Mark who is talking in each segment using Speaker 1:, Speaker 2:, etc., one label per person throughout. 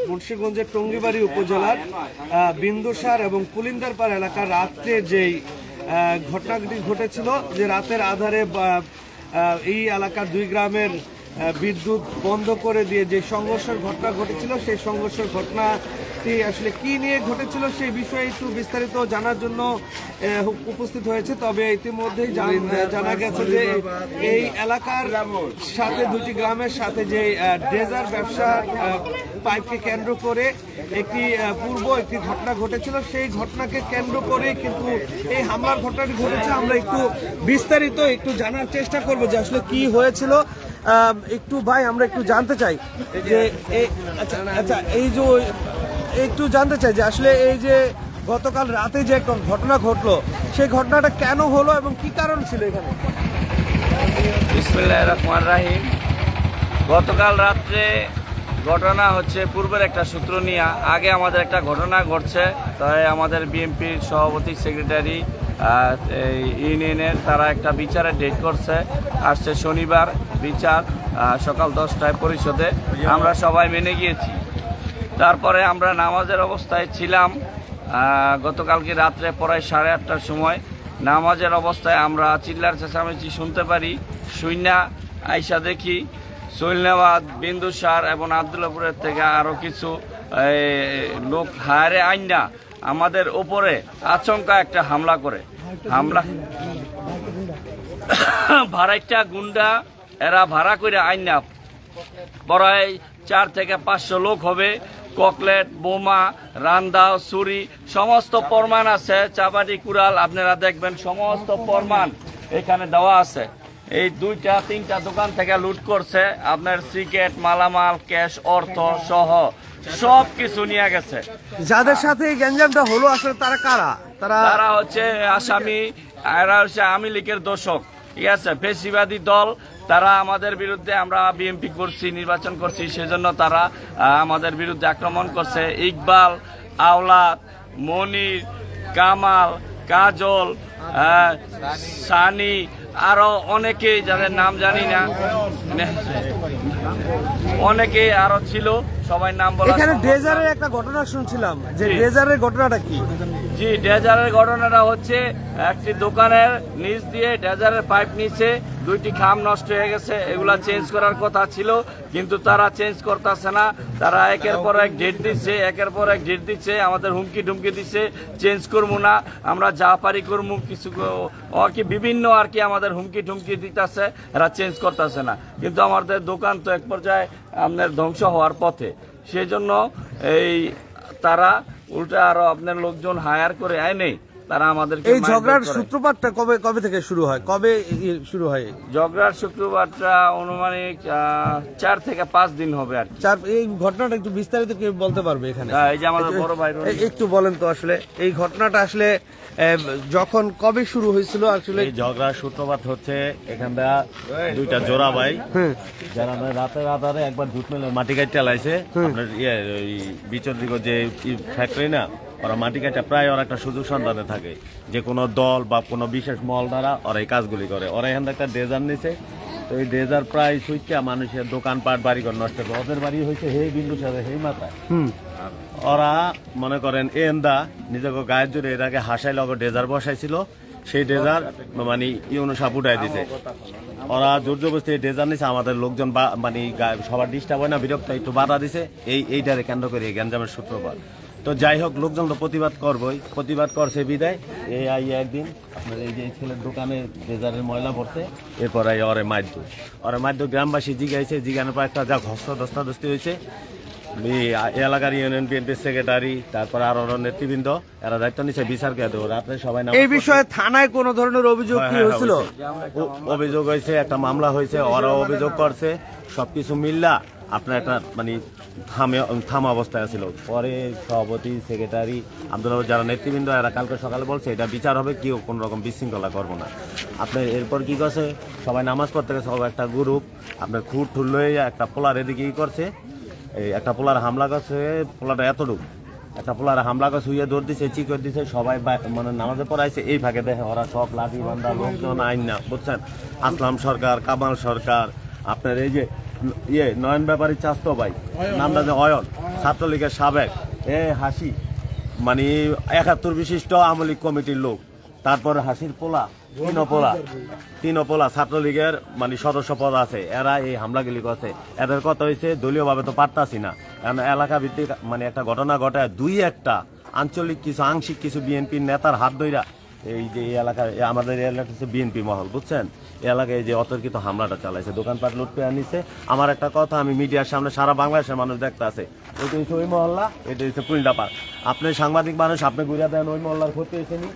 Speaker 1: মুন্সিগঞ্জের টঙ্গিবাড়ি উপজেলার বিন্দুসার এবং কুলিন্দারপাড় এলাকার রাত্রে যেই ঘটনাটি ঘটেছিল, যে রাতের আধারে এই এলাকার দুই গ্রামের বিদ্যুৎ বন্ধ করে দিয়ে যে সংঘর্ষের ঘটনা ঘটেছিল, সেই সংঘর্ষের ঘটনাটি আসলে কি নিয়ে ঘটেছিল সেই বিষয়ে একটু বিস্তারিত জানার জন্য উপস্থিত হয়েছে। তবে ইতিমধ্যেই জানা গেছে যে এই এলাকার সাথে দুটি গ্রামের সাথে যে ড্রেজার ব্যবসা পাইপকে কেন্দ্র করে একটি ঘটনা ঘটেছিল, সেই ঘটনাকে কেন্দ্র করে কিন্তু এই হামলার ঘটনাটি ঘটেছে। আমরা একটু বিস্তারিত জানার চেষ্টা করব যে আসলে কি হয়েছিল। একটু ভাই আমরা একটু জানতে চাই যে একটু জানতে চাই যে আসলে এই যে গতকাল রাতে যে একটা ঘটনা ঘটলো, সেই ঘটনাটা কেন হলো এবং কি কারণ ছিল এখানে?
Speaker 2: বিসমিল্লাহির রহমানির রহিম। গতকাল রাত্রে ঘটনা হচ্ছে পূর্বের একটা সূত্র নিয়ে আগে আমাদের একটা ঘটনা ঘটছে, তাই আমাদের বিএনপির সভাপতি সেক্রেটারি ইউনিয়নের তারা একটা বিচারের ডেট করছে, আসছে শনিবার বিচার সকাল 10টায় পরিষদে। আমরা সবাই মেনে গিয়েছি। তারপরে আমরা নামাজের অবস্থায় ছিলাম। গতকালকে রাত্রে প্রায় 8:30টার সময় নামাজের অবস্থায় আমরা চিল্লার চেঁচামেচি শুনতে পারি। শুইনা আইসা দেখি সৈলনাবাদ, বিন্দুসার এবং আবদুল্লাপুরের থেকে আরও কিছু লোক হায়ারে আইনা আমাদের উপরে আচমকা একটা হামলা করে। ভাড়াইটা গুন্ডা এরা ভাড়া করে আইনা প্রায় 4 থেকে 500 লোক হবে। ককলেট, বোমা, রান্দাও, ছুরি সমস্ত প্রমাণ আছে। চাবাটি, কুড়াল আপনারা দেখবেন সমস্ত প্রমাণ এখানে দেওয়া আছে। এই 2-3টা দোকান থেকে লুট করছে। আপনার সিগারেট, মালামাল, ক্যাশ, অর্থ সহ সব কিছু নিয়ে গেছে।
Speaker 1: যাদের সাথে এই গ্যাঞ্জামটা হলো আসলে তারা কারা?
Speaker 2: তারা হচ্ছে আসামি, এরা হচ্ছে আওয়ামী লীগের দোষক, ঠিক আছে, ফেসিবাদী দল। তারা আমাদের বিরুদ্ধে, আমরা বিএনপি করছি, নির্বাচন করছি, সেজন্য তারা আমাদের বিরুদ্ধে আক্রমণ করছে। ইকবাল, আওলাদ, মনির, কামাল, কাজল, সানি, আরো অনেকেই যাদের নাম জানি না, অনেকেই আরো ছিল, সবাই নাম বলা।
Speaker 1: এখানে ড্রেজারের একটা ঘটনা শুনছিলাম, যে ড্রেজারের ঘটনাটা কি?
Speaker 2: জি, ড্রেজারের ঘটনাটা হচ্ছে একটি দোকানের নিচ দিয়ে ড্রেজারের পাইপ নিচে 2টি খাম নষ্ট হয়ে গেছে। এগুলা চেঞ্জ করার কথা ছিল, কিন্তু তারা চেঞ্জ করতেছে না। তারা একের পর এক ডেট দিচ্ছে, আমাদের হুমকি ঢুমকি দিচ্ছে, চেঞ্জ করবো না, আমরা যা পারি করবো, কিছু আর কি বিভিন্ন আর কি আমাদের হুমকি ঢুমকি দিতেছে, এরা চেঞ্জ করতেছে না। কিন্তু আমাদের দোকান তো এক পর্যায়ে আপনার ধ্বংস হওয়ার পথে। সেই জন্য তারা উল্টা আরো আপনার লোকজন হায়ার করে আইনে তারা আমাদের
Speaker 1: এই ঝগড়ার সূত্রপাতটা কবে থেকে শুরু হয়?
Speaker 2: ঝগড়ার সূত্রপাতটা অনুমানিক 4 থেকে 5 দিন হবে আর কি।
Speaker 1: এই ঘটনাটা একটু বিস্তারিত কেউ বলতে পারবে এখানে?
Speaker 2: এই যে আমাদের বড় ভাই
Speaker 1: একটু বলেন তো আসলে এই ঘটনাটা আসলে যখন কবে শুরু হয়েছিল? আসলে
Speaker 3: এই ঝগড়ার সূত্রপাত হচ্ছে এখানটা 2টা জোড়া ভাই, যারা রাতের আধারে একবার জুট মেলে মাটি কাটতে লাইছে। আপনার বিচর দিকে যে ফ্যাক্টরি না, ওরা মাটি কাটা প্রায় ওরা একটা সুযোগ সন্ধানে থাকে, যে কোনো দল বা কোনো বিশেষ মল দ্বারা ওরা এই কাজগুলি করে। ওরা এখান থেকে একটা ড্রেজার নিছে, তো এই ড্রেজার প্রায় সুইচা মানুষের দোকানপাট বাড়িঘর নষ্ট করে। ওদের বাড়ি হয়েছে হেই বিন্দুসারে, হেই মাথায়। ওরা মনে করেন এন্দা নিজেকে গায়ের জোরে এটাকে হাসাই লগে ড্রেজার বসাইছিল, সেই ড্রেজার মানে সাপ উঠাই দিছে। ওরা জোর জবরদস্তি ড্রেজার নিছে, আমাদের লোকজন মানে সবার ডিস্টার্ব হয় না, বিরক্ত একটু বাধা দিছে। এইটারে কেন্দ্র করে গ্যাঞ্জামের সূত্রপাত। তো যাই হোক, লোকজন তো প্রতিবাদ করবই, প্রতিবাদ করছে বিদায় এই একদিন আপনার এই যে ছেলের দোকানে ড্রেজারের ময়লা পড়ছে, এরপর ওরে মাধ্য গ্রামবাসী জিগাইছে, জিগানোর পর একটা যা ধস্তাধস্তি হয়েছে। এলাকার ইউনিয়ন বিএনপির সেক্রেটারি, তারপর আরো নেতৃবৃন্দ, এরা দায়িত্ব নিচ্ছে বিচারকে রাত্রে সবাই।
Speaker 1: এই বিষয়ে থানায় কোন ধরনের অভিযোগ হয়েছিল?
Speaker 3: অভিযোগ হয়েছে, একটা মামলা হয়েছে, ওরা অভিযোগ করছে। সবকিছু মিল্লা আপনার একটা মানে থামা অবস্থায় ছিল। পরে সভাপতি, সেক্রেটারি, আব্দুল্লাহ, যারা নেতৃবৃন্দ, এরা কালকে সকালে বলছে এটা বিচার হবে, কেউ কোনো রকম বিশৃঙ্খলা করবো না। আপনার এরপর কি করছে, সবাই নামাজ পড়তে গেছে, সবাই একটা গ্রুপ আপনার খুঁট ঠুল হয়ে একটা পোলার এদিকে করছে। এই একটা পোলার হামলা করছে, পোলাটা এতটুকু একটা পোলার হামলা করছে, হুইয়ে দৌড় দিছে, চিকর দিছে, সবাই মানে নামাজে পড়াইছে। এই ফাঁকে দেখে ওরা সব লাঠি বান্ধা লোকজন আইন না, বুঝছেন, আসলাম সরকার, কামাল সরকার, আপনার এই যে নয়ন ব্যাপারী চাস্তো ভাই, নামটা যে অয়ন, ছাত্রলীগের সাবেক হাসি মানে 71 বিশিষ্ট আওয়ামী লীগ কমিটির লোক, তারপরে হাসির পোলা তিন পোলা ছাত্রলীগের মানে সদস্য পদ আছে, এরা এই হামলাগুলি করছে। এদের কথা হয়েছে দলীয়ভাবে তো পারতাছি না, কারণ এলাকা ভিত্তিক মানে একটা ঘটনা ঘটায় দুই একটা আঞ্চলিক কিছু আংশিক কিছু বিএনপির নেতার হাত ধইরা এই যে এই এলাকায় আমাদের এলাকা হচ্ছে বিএনপি মহল, বুঝছেন, এই এলাকায় যে অতর্কিত হামলাটা চালাইছে, দোকানপাট লুট করে নিচ্ছে। আমার একটা কথা আমি মিডিয়ার সামনে সারা বাংলাদেশের মানুষ দেখতে আছে, এটা হচ্ছে ওই মহল্লা, এটা হচ্ছে কুইন্ডাপাড়। আপনি সাংবাদিক মানুষ, আপনি ঘুরে দেন ওই মহল্লার ক্ষতি হয়েছে নি।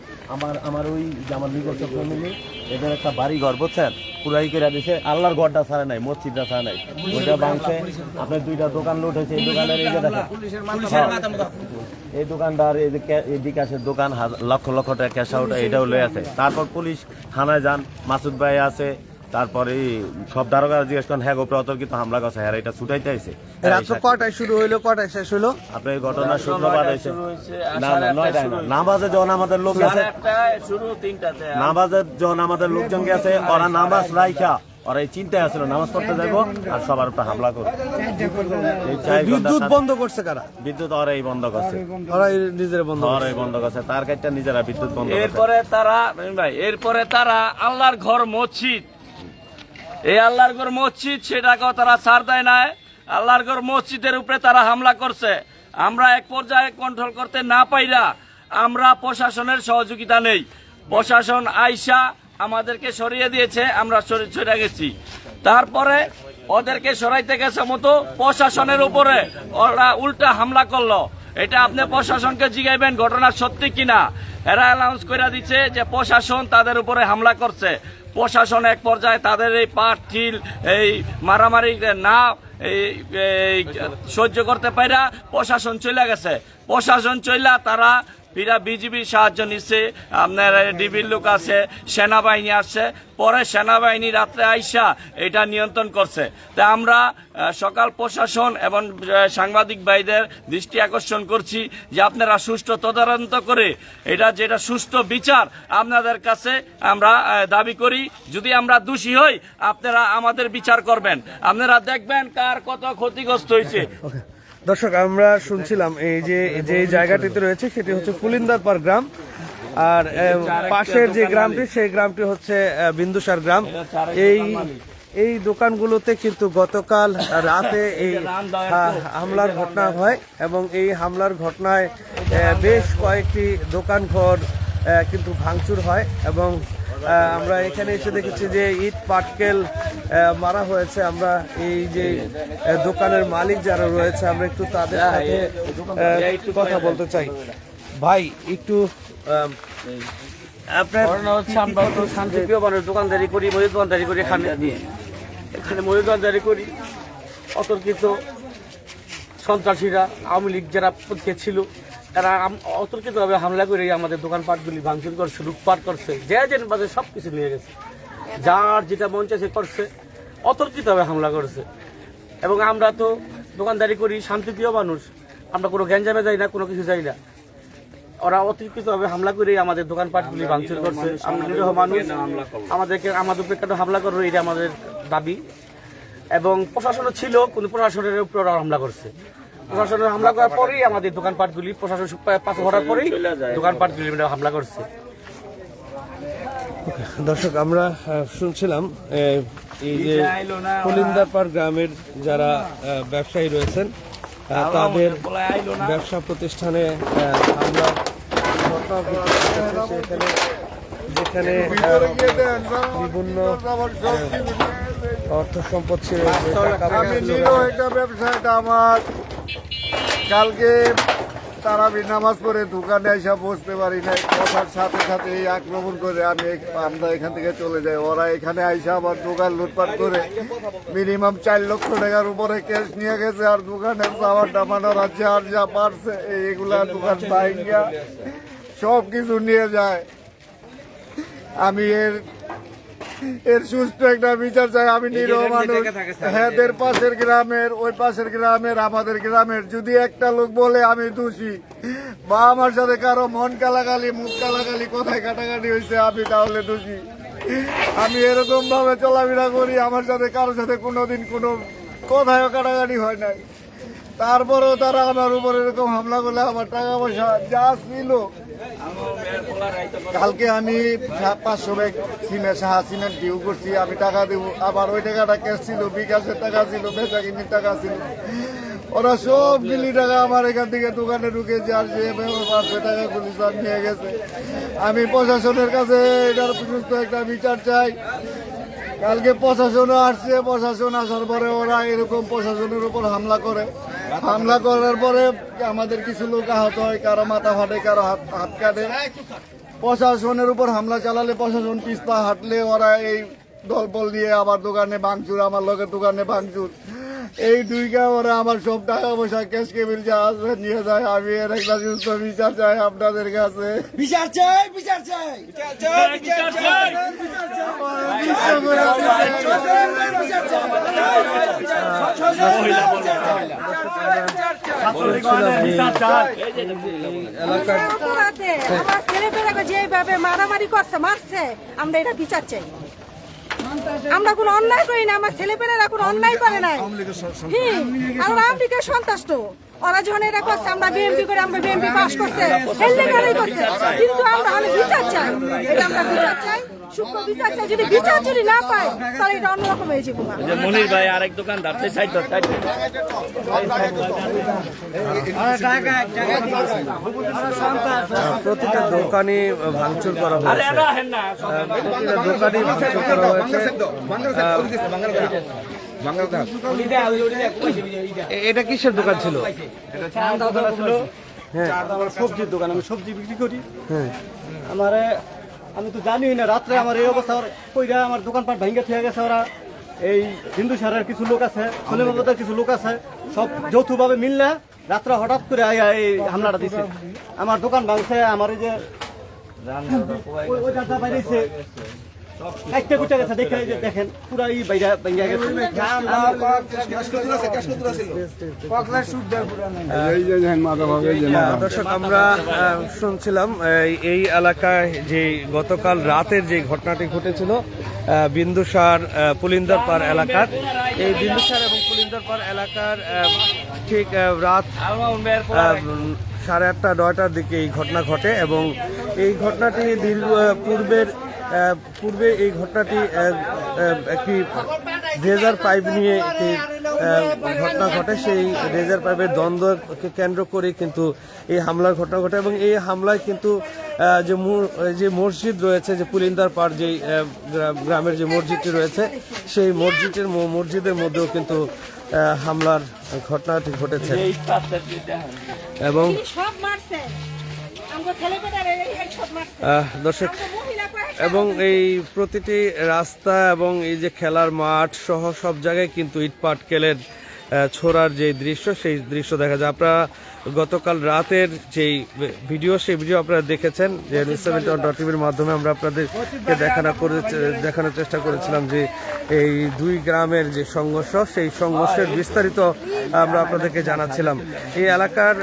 Speaker 3: আমার ওই যে আমার নিজস্ব ফ্যামিলি, এদের একটা বাড়ি ঘর, বুঝছেন, পুরাই করে দিছে, আল্লাহর ঘরটা ছাড়া নাই, মসজিদটা ছাড়া নাই, ওইটা ভাঙছে। আপনার দুইটা দোকান লুট হয়েছে, এই দোকানের এই যে দেখেন এই দোকানদার, এই যে এই বিকাশের দোকান লক্ষ লক্ষ টাকা ক্যাশ আউট এটাও লয়ে আছে। তারপর পুলিশ থানায় যান, মাসুদ ভাই আছে, তারপরে সব দারোগা জিজ্ঞেস করেন, হ্যাঁ গোপরে অতর্কিত হামলা করছে, হ্যাঁ এটা ছুটাইতে আইছে।
Speaker 1: রাত্র কটায় শুরু হইলো, কটায় শেষ হইলো?
Speaker 3: আপনার ঘটনা শুক্রবার হয়েছে, না 9টায় না, নামাজে যখন আমাদের লোক গেছে, নামাজে যখন আমাদের লোকজন গেছে, ওরা নামাজ রাইখা ওরা এই চিন্তায় আসলো নামাজ পড়তে যাবো আর সবার উপর হামলা করবে।
Speaker 1: বিদ্যুৎ বন্ধ করছে কারা?
Speaker 3: বিদ্যুৎ ওরাই বন্ধ করছে,
Speaker 1: ওরাই নিজেরা বন্ধ
Speaker 3: করছে, তার কাছে নিজেরা বিদ্যুৎ বন্ধ করছে।
Speaker 2: এরপরে তারা আল্লাহর ঘর মসজিদ, এই আল্লাহর ঘর মসজিদ সেটাকেও তারা ছাড় দেয় না। আল্লাহর ঘর মসজিদের উপরে তারা হামলা করছে। আমরা এক পর্যায়ে কন্ট্রোল করতে না পাইরা আমরা প্রশাসনের সহযোগিতা নেই, প্রশাসন আইসা আমাদেরকে সরিয়ে দিয়েছে, আমরা সরে গেছি। তারপরে ওদেরকে সরাইতে গেছে মতো প্রশাসনের উপরে ওরা উল্টা হামলা করলো। এটা আপনি প্রশাসনকে জিগাইবেন ঘটনা সত্যি কিনা। এরা অ্যানাউন্স করে দিচ্ছে যে প্রশাসন তাদের উপরে হামলা করছে। প্রশাসন এক পর্যায়ে তাদের এই পাট ঠিল এই মারামারি না সহ্য করতে পাইরা প্রশাসন চলে গেছে। প্রশাসন চইলা তারা বিজিবির সাহায্য নিচ্ছে, আপনার ডিবির লোক আছে, সেনাবাহিনী আসছে। পরে সেনাবাহিনী রাত্রে আইসা এটা নিয়ন্ত্রণ করছে। তা আমরা সকাল প্রশাসন এবং সাংবাদিক ভাইদের দৃষ্টি আকর্ষণ করছি যে আপনারা সুষ্ঠু তদন্ত করে এটা যেটা সুষ্ঠু বিচার আপনাদের কাছে আমরা দাবি করি। যদি আমরা দোষী হই আপনারা আমাদের বিচার করবেন, আপনারা দেখবেন কার কত ক্ষতিগ্রস্ত হয়েছে।
Speaker 1: দর্শক, আমরা শুনছিলাম এই যে জায়গাটিতে রয়েছে সেটি হচ্ছে কুলিন্দারপাড় গ্রাম, আর পাশের যে গ্রামটি সেই গ্রামটি হচ্ছে বিন্দুসার গ্রাম। এই দোকানগুলোতে কিন্তু গতকাল রাতে এই হামলার ঘটনা হয় এবং এই হামলার ঘটনায় বেশ কয়েকটি দোকান ঘর কিন্তু ভাঙচুর হয় এবং আমরা এখানে এসে দেখেছি যে ইট পাটকেল মারা হয়েছে। আমরা এই যে দোকানের মালিক যারা রয়েছে আমরা একটু তাদের সাথে একটু কথা বলতে চাই। ভাই একটু
Speaker 2: আপনার হচ্ছে আমরা তো শান্তিপ্রিয় মানুষ, দোকানদারি করি, মুদি দোকানদারি করি, এখানে মুদি দোকানদারি করি। অতর্কিত সন্ত্রাসীরা আওয়ামী লীগ যারা পক্ষে ছিল তারা অতর্কিতভাবে হামলা করে আমাদের দোকানপাটগুলি ভাঙচুর করছে, লুটপাট করছে, যে বাজে সব কিছু নিয়ে গেছে, যার যেটা মন চাইছে করছে, অতর্কিতভাবে হামলা করছে। এবং আমরা তো দোকানদারি করি, শান্তিপ্রিয় মানুষ, আমরা কোনো গ্যাঞ্জামে যাই না, কোনো কিছু যাই না। ওরা অতর্কিতভাবে হামলা করে আমাদের দোকানপাটগুলি ভাঙচুর করছে। আমরা নিরীহ মানুষ, আমাদের উপরে কেন হামলা করবে এটা আমাদের দাবি। এবং প্রশাসনও ছিল, কিন্তু প্রশাসনের উপরে ওরা হামলা করছে। প্রশাসনের হামলা করার পরেই আমাদের দোকানপাটগুলি, প্রশাসন পাশে ঘটার পরেই দোকানপাটগুলি হামলা করছে।
Speaker 1: দর্শক, আমরা শুনছিলাম এই যে কুলিন্দারপাড় গ্রামের যারা ব্যবসায়ী রয়েছেন তাদের ব্যবসা প্রতিষ্ঠানে হামলা ঘটনা সেখানে যেখানে বিভিন্ন অর্থ সম্পদ ছিল।
Speaker 4: ব্যবসাটা আমার কালকে তারাবি নামাজ পড়ে দোকানে এসে বসতে পারি না, কথার সাথে সাথে এই আক্রমণ করে আমরা এখান থেকে চলে যাই। ওরা এখানে আইসা আবার দোকান লুটপাট করে মিনিমাম 4 লক্ষ টাকার উপরে ক্যাশ নিয়ে গেছে। আর দোকানের সামান টামান ওরা আর যা পারছে এইগুলা দোকান ভাঙ্গা সব কিছু নিয়ে যায়। আমি এর সুস্থ একটা বিচার চাই। আমি নিরীহ মানুষ, এদের পাশের গ্রামের, ওই পাশের গ্রামের, আমাদের গ্রামের যদি একটা লোক বলে আমি দোষী বা আমার সাথে কারো মন কালাকালি, মুখ কালাকালি, কোথায় কাটাকাটি হয়েছে, আমি তাহলে দোষী। আমি এরকম ভাবে চলাফেরা করি, আমার সাথে কারোর সাথে কোনোদিন কোনো কোথায় কাটাকাটি হয় নাই। তারপরেও তারা আমার উপর এরকম হামলা করলে আমার টাকা পয়সা যা ছিল, কালকে আমি 500 ব্যাগ সিমেন্ট ডিউ করছি, আমি টাকা দেবো, আবার ওই টাকাটা ক্যাশ ছিল, বিকাশের টাকা ছিল, বেচা কিনির টাকা ছিল, ওরা সব গিলি টাকা আমার এখান থেকে দোকানে ঢুকে যার যে 500 টাকা গুলি সব নিয়ে গেছে। আমি প্রশাসনের কাছে এটার সুস্থ একটা বিচার চাই। কালকে প্রশাসনও আসছে, প্রশাসন আসার পরে ওরা এরকম প্রশাসনের উপর হামলা করে, হামলা করার পরে আমাদের কিছু লোক আহত হয়, কারো মাথা ফাটে, কারো হাত কাটে। প্রশাসনের উপর হামলা চালালে প্রশাসন পিছপা হাঁটলে ওরা এই দলবল দিয়ে আবার দোকানে ভাঙচুর, আমার লোকের দোকানে ভাঙচুর। এই দুইটা ওরা আমার সব টাকা পয়সা ক্যাশ কেবিল যা আছে নিয়ে যায়। আমি এর একটা সুস্থ বিচার চাই আপনাদের কাছে।
Speaker 5: বিচার চাই, বিচার চাই, বিচার চাই, বিচার চাই,
Speaker 6: আমার ছেলেপেলেকে যেভাবে মারামারি করছে, মারছে, আমরা এটা বিচার চাই। আমরা কোনো অন্যায় করি না, আমার ছেলেপেলেরা কোনো অন্যায় করে নাই। আমরা আওয়ামী লীগের সন্তুষ্ট, ওরা যখন এটা করছে আমরা বিএনপি করে, আমরা বিএনপি পাস করছে, কিন্তু আমরা বিচার চাই, এটা আমরা বিচার চাই, সূক্ষ্ম বিচার চাই। যদি বিচার যদি না পাই তাহলে এটা অন্যরকম হয়ে যাবো।
Speaker 2: মনির ভাই আরেক দোকানদার
Speaker 1: প্রতিটা দোকানই ভাঙচুর করা হয়েছে, প্রতিটা দোকানই ভাঙচুর করা হয়েছে। এটা কিসের দোকান ছিল?
Speaker 5: আমার সবজির দোকান, আমি সবজি বিক্রি করি। আমি তো জানি না, রাত্রে আমার এই অবস্থা কইরা আমার দোকানপাট ভেঙে থেকে গেছে। ওরা এই হিন্দু সারের কিছু লোক আছে, সলিমাবাদের কিছু লোক আছে, সব যৌথভাবে মিললে রাত্রে হঠাৎ করে এই হামলাটা দিছে। আমার দোকান ভাঙছে, আমার এই যে ওই দাদা বাইরেছে একটা গুটা গেছে, দেখে দেখেন পুরা এই বাইরে ভেঙে গেছে।
Speaker 1: দর্শক, আমরা শুনছিলাম এই এলাকায় যে গতকাল রাতের যে ঘটনাটি ঘটেছিল বিন্দুসার পুলিন্দারপাড় এলাকার, এই বিন্দুসার এবং পুলিন্দারপাড় এলাকার ঠিক রাত 8:30-9টার দিকে এই ঘটনা ঘটে এবং এই ঘটনাটি পূর্বে এই ঘটনাটি একটি রেজার পাইপ নিয়ে একটি ঘটনা ঘটে। সেই রেজার পাইপের দ্বন্দ্বকে কেন্দ্র করে কিন্তু এই হামলার ঘটনা ঘটে এবং এই হামলায় কিন্তু যে মসজিদ রয়েছে, যে পুলিন্দারপাড় যে গ্রামের যে মসজিদটি রয়েছে, সেই মসজিদের মধ্যেও কিন্তু হামলার ঘটনাটি ঘটেছে এবং দর্শক, এবং এই প্রতিটি রাস্তা এবং এই যে খেলার মাঠ সহ সব জায়গায় কিন্তু ইটপাটকেলের ছোড়ার যে দৃশ্য, সেই দৃশ্য দেখা যায়। আপনারা গতকাল রাতের যেই ভিডিও, সেই ভিডিও আপনারা দেখেছেন, যে News7.tv-র মাধ্যমে আমরা আপনাদেরকে দেখানোর চেষ্টা করেছিলাম যে এই দুই গ্রামের যে সংঘর্ষ, সেই সংঘর্ষের বিস্তারিত আমরা আপনাদেরকে জানাচ্ছিলাম। এই এলাকার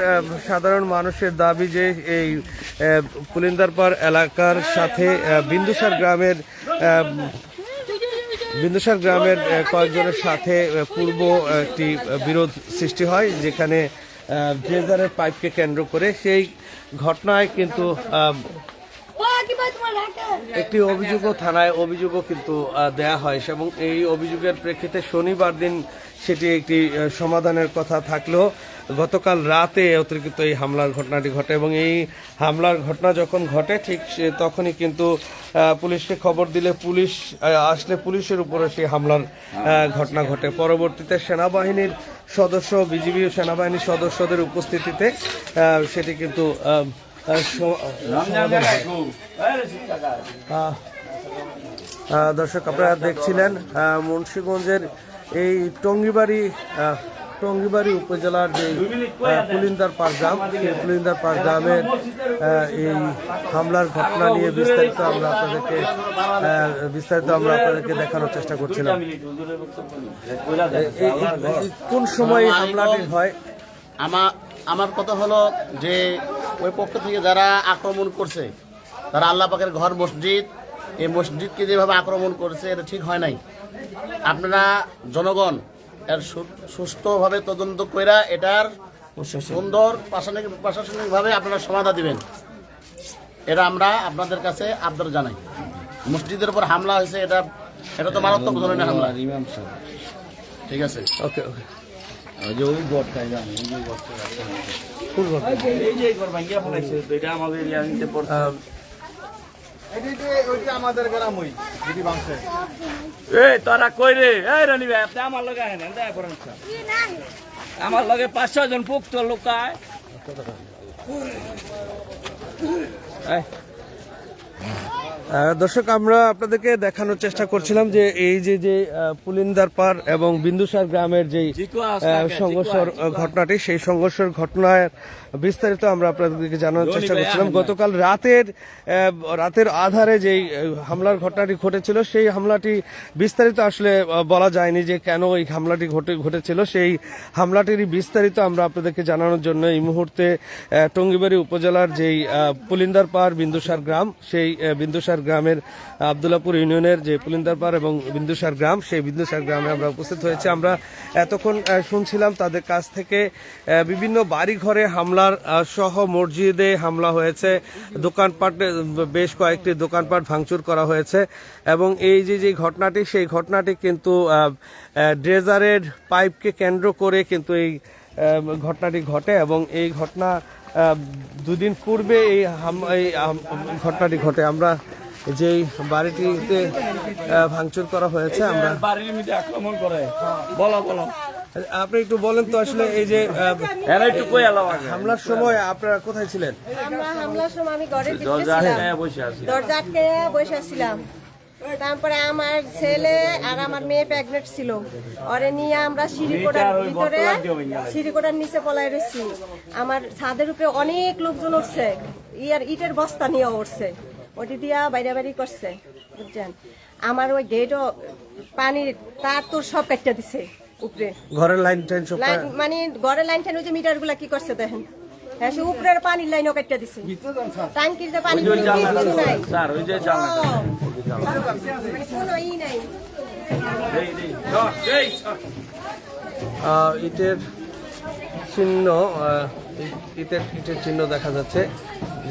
Speaker 1: সাধারণ মানুষের দাবি যে এই পুলিন্দারপাড় এলাকার সাথে বিন্দুসার গ্রামের কয়েকজনের সাথে পূর্ব একটি বিরোধ সৃষ্টি হয়, যেখানে ড্রেজারের পাইপকে কেন্দ্র করে সেই ঘটনায় কিন্তু একটি থানায় অভিযোগও কিন্তু দেয়া হয় এবং এই অভিযোগের প্রেক্ষিতে শনিবার দিন সেটি একটি সমাধানের কথা থাকলেও গতকাল রাতে অতিরিক্ত এই হামলার ঘটনাটি ঘটে এবং এই হামলার ঘটনা যখন ঘটে ঠিক তখনই কিন্তু পুলিশকে খবর দিলে পুলিশ আসলে পুলিশের উপরে সেই হামলার ঘটনা ঘটে। পরবর্তীতে সেনাবাহিনীর সদস্য, বিজিবি সেনাবাহিনীর সদস্যদের উপস্থিতিতে সেটি কিন্তু দর্শক, আপনারা দেখছিলেন মুন্সিগঞ্জের এই টঙ্গিবাড়ি উপজেলার যে পুলিন্দারপাড় গ্রাম, সেই পুলিন্দারপাড় গ্রামের এই হামলার ঘটনা নিয়ে বিস্তারিত আমরা আপনাদেরকে দেখানোর চেষ্টা করছিলাম। কোন সময় হামলাটি হয়?
Speaker 7: আমার কথা হলো যে ওই পক্ষ থেকে যারা আক্রমণ করছে, তারা আল্লাহ পাকের ঘর মসজিদ, এই মসজিদকে যেভাবে আক্রমণ করছে এটা ঠিক হয় নাই। আপনারা জনগণ এর সুষ্ঠুভাবে তদন্ত কইরা এটার সুন্দর প্রশাসনিকভাবে আপনারা সমাধান দিবেন, এটা আমরা আপনাদের কাছে আবদার জানাই। মসজিদের উপর হামলা হয়েছে, এটা তো মারাত্মক ধরনের হামলা। ঠিক আছে,
Speaker 1: ওকে ওকে
Speaker 2: ওই যে ওই গড়টাই জানি, ওই যে গড়টা এই যে গড় ভাঙ্গিয়া ফেলাইছে, তো এটা আমাদের এরিয়া নিতে পড়ছে।
Speaker 5: আমাদের গ্রাম ওই যদি বাংছে
Speaker 2: এই তোরা কই রে? এই রনি ভাই, আপনি আমার লগে আহেন, দেখা করেন। আমার লগে 5-6 জন পুক্ত লোকায়।
Speaker 1: দর্শক, আমরা আপনাদেরকে দেখানোর চেষ্টা করছিলাম যে এই যে পুলিন্দার পার এবং বিন্দুসার গ্রামের যে সংঘর্ষের ঘটনাটি, সেই সংঘর্ষের ঘটনার বিস্তারিত আমরা আপনাদেরকে জানানোর চেষ্টা করছিলাম। গতকাল রাতের আধারে যেই হামলার ঘটনাটি ঘটেছিল, সেই হামলাটি বিস্তারিত আসলে বলা যায়নি যে কেন এই হামলাটি ঘটেছিল। সেই হামলাটিরই বিস্তারিত আমরা আপনাদেরকে জানানোর জন্য এই মুহূর্তে টঙ্গিবাড়ি উপজেলার যেই পুলিন্দার পার বিন্দুসার গ্রাম, সেই বিন্দুসার গ্রামের আব্দুল্লাপুর ইউনিয়নের যে পুলিন্দার পার এবং বিন্দুসার গ্রাম, সেই বিন্দুসার গ্রামে আমরা উপস্থিত হয়েছি। আমরা এতক্ষণ শুনছিলাম তাদের কাছ থেকে বিভিন্ন বাড়ি ঘরে হামলার সহ মসজিদে হামলা হয়েছে, দোকানপাটে বেশ কয়েকটি দোকানপাট ভাঙচুর করা হয়েছে এবং এই যে ঘটনাটি, সেই ঘটনাটি কিন্তু ড্রেজারের পাইপকে কেন্দ্র করে কিন্তু এই ঘটনাটি ঘটে এবং এই ঘটনা দুদিন পূর্বে এই ঘটনাটি ঘটে। আমরা যেই বাড়িটিতে ভাঙচুর করা হয়েছে, আমরা
Speaker 2: বাড়ির মধ্যে আক্রমণ করে। বলো
Speaker 1: আপনি একটু বলেন তো আসলে এই যে
Speaker 2: এরা একটু কই এলাও আগে।
Speaker 1: হামলার সময় আপনারা কোথায় ছিলেন?
Speaker 6: আমরা হামলার সময় আমি ঘরের ভিতরে
Speaker 2: দরজা
Speaker 6: ছিলাম,
Speaker 2: আটকায়া বসে আছি।
Speaker 6: দরজা আটকে বসে ছিলাম। তারপরে আমার ছেলে আর আমার মেয়ে প্রেগনেন্ট ছিল, ওরে নিয়ে আমরা সিঁড়িকোটার নিচে পলাই রয়েছি। আমার ছাদের উপরে অনেক লোকজন উঠছে, ইটের বস্তা নিয়ে উঠছে, ওটি দিয়া বাইরে করছে, বুঝছেন। আমার ওই গেটও পানির তার তোর সব কাটতে দিছে উপরে,
Speaker 1: ঘরের লাইন টাইন সব
Speaker 6: মানে ঘরের লাইন টাইন ওই যে মিটার গুলা কি করছে দেখেন, হ্যাঁ সে উপরের পানির লাইনও কাটতে দিছে, টাঙ্কির যে পানি
Speaker 2: ওই জানলা স্যার, ওই যে জানলা
Speaker 6: কোনো ই নাই।
Speaker 1: ইটের চিহ্ন, ইটের চিহ্ন দেখা যাচ্ছে,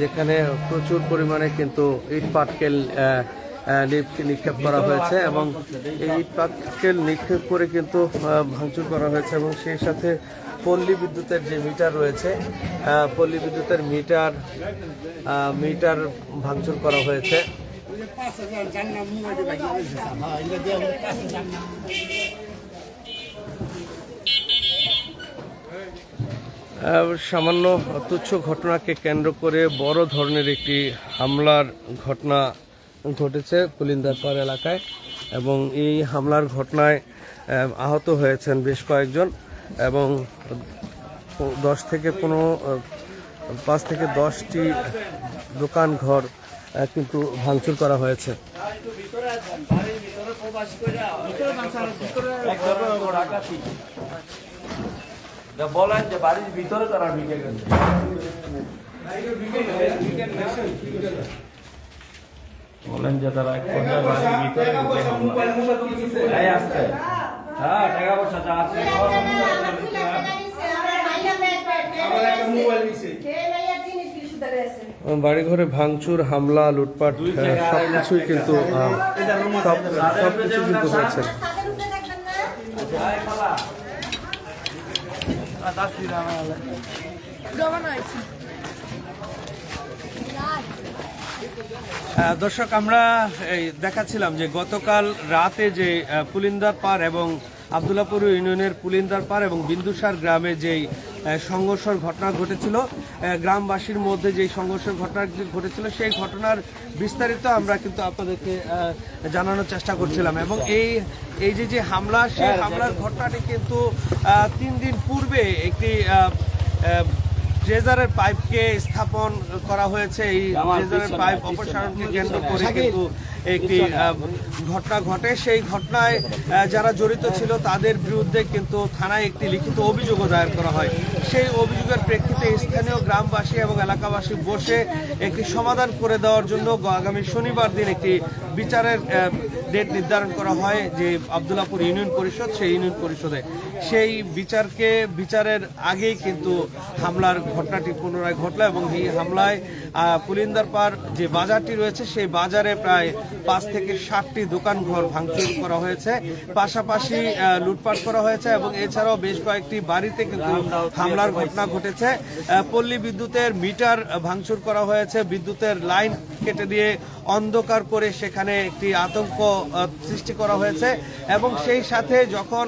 Speaker 1: যেখানে প্রচুর পরিমাণে কিন্তু ইট পাটকেল নিক্ষেপ করা হয়েছে এবং এই ইট পাটকেল নিক্ষেপ করে কিন্তু ভাঙচুর করা হয়েছে এবং সেই সাথে পল্লী বিদ্যুতের যে মিটার রয়েছে, পল্লী বিদ্যুতের মিটার ভাঙচুর করা হয়েছে। সামান্য তুচ্ছ ঘটনাকে কেন্দ্র করে বড় ধরনের একটি হামলার ঘটনা ঘটেছে পুলিন্দারপাড় এলাকায় এবং এই হামলার ঘটনায় আহত হয়েছেন বেশ কয়েকজন এবং 5 থেকে 10টি দোকান ঘর কিন্তু ভাঙচুর করা হয়েছে।
Speaker 2: বলেন যে বাড়ির ভিতরে তারা ঢুকে গেছে। বলেন যে তারা এক পর্যায়ে বাড়ির ভিতরে ঢুকে হামলা। এই আসছে, হ্যাঁ টাকা পয়সা যা আছে
Speaker 1: বাড়িঘরে ভাঙচুর, হামলা, লুটপাট সবকিছুই কিন্তু হয়েছে। দর্শক, আমরা দেখাচ্ছিলাম যে গতকাল রাতে যে পুলিন্দার পার এবং আব্দুল্লাপুর ইউনিয়নের পুলিন্দার পার এবং বিন্দুসার গ্রামে যেই সংঘর্ষের ঘটনা ঘটেছিল, গ্রামবাসীর মধ্যে যেই সংঘর্ষের ঘটনা ঘটেছিল, সেই ঘটনার বিস্তারিত আমরা কিন্তু আপনাদেরকে জানানোর চেষ্টা করছিলাম এবং এই যে হামলা, সেই হামলার ঘটনাটি কিন্তু 3 দিন পূর্বে একটি ড্রেজারের পাইপকে স্থাপন করা হয়েছে। এই ড্রেজারের পাইপ অপসারণকে কেন্দ্র করে কিন্তু একটি ঘটনা ঘটে। সেই ঘটনায় যারা জড়িত ছিল তাদের বিরুদ্ধে কিন্তু থানায় একটি লিখিত অভিযোগও দায়ের করা হয়। সেই অভিযোগের প্রেক্ষিতে স্থানীয় গ্রামবাসী এবং এলাকাবাসী বসে একটি সমাধান করে দেওয়ার জন্য আগামী শনিবার দিন একটি বিচারের ডেট নির্ধারণ করা হয় যে আব্দুল্লাহপুর ইউনিয়ন পরিষদ, সেই ইউনিয়ন পরিষদে সেই বিচারের আগেই কিন্তু হামলার ঘটনাটি পুনরায় ঘটলো এবং এই হামলায় পুলিন্দারপাড় যে বাজারটি রয়েছে সেই বাজারে প্রায় 5 থেকে 7টি দোকানঘর ভাঙচুর করা হয়েছে, পাশাপাশি লুটপাট করা হয়েছে এবং এছাড়াও বেশ কয়েকটি বাড়িতে কিন্তু হামলার ঘটনা ঘটেছে। পল্লী বিদ্যুতের মিটার ভাঙচুর করা হয়েছে, বিদ্যুতের লাইন কেটে দিয়ে অন্ধকার করে সেখানে একটি আতঙ্ক সৃষ্টি করা হয়েছে এবং সেই সাথে যখন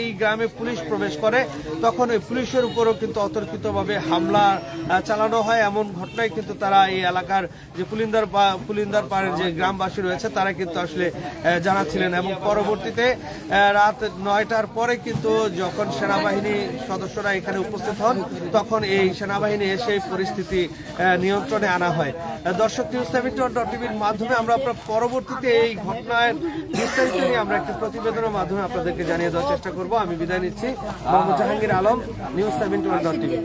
Speaker 1: এই গ্রামে পুলিশ প্রবেশ করে তখন ওই পুলিশের উপরও কিন্তু অতর্কিতভাবে হামলা চালানো হয়। এমন ঘটনায় কিন্তু তারা এই এলাকার যে পুলিন্দারপাড়ের যে গ্রামবাসী রয়েছে তারা কিন্তু আসলে জানাচ্ছিলেন এবং পরবর্তীতে রাত 9টার পরে কিন্তু যখন সেনাবাহিনী সদস্যরা এখানে উপস্থিত হন তখন এই সেনাবাহিনী এসে পরিস্থিতি নিয়ন্ত্রণে আনা হয়। দর্শক, নিউজ71.টিভির মাধ্যমে আমরা আপনার পরবর্তীতে এই ঘটনার বিস্তারিত নিয়ে আমরা একটি প্রতিবেদনের মাধ্যমে আপনাদেরকে জানিয়ে দেওয়ার চেষ্টা করব। আমি বিদায় নিচ্ছি, মোহাম্মদ জাহাঙ্গীর আলম, নিউজ71.টিভি।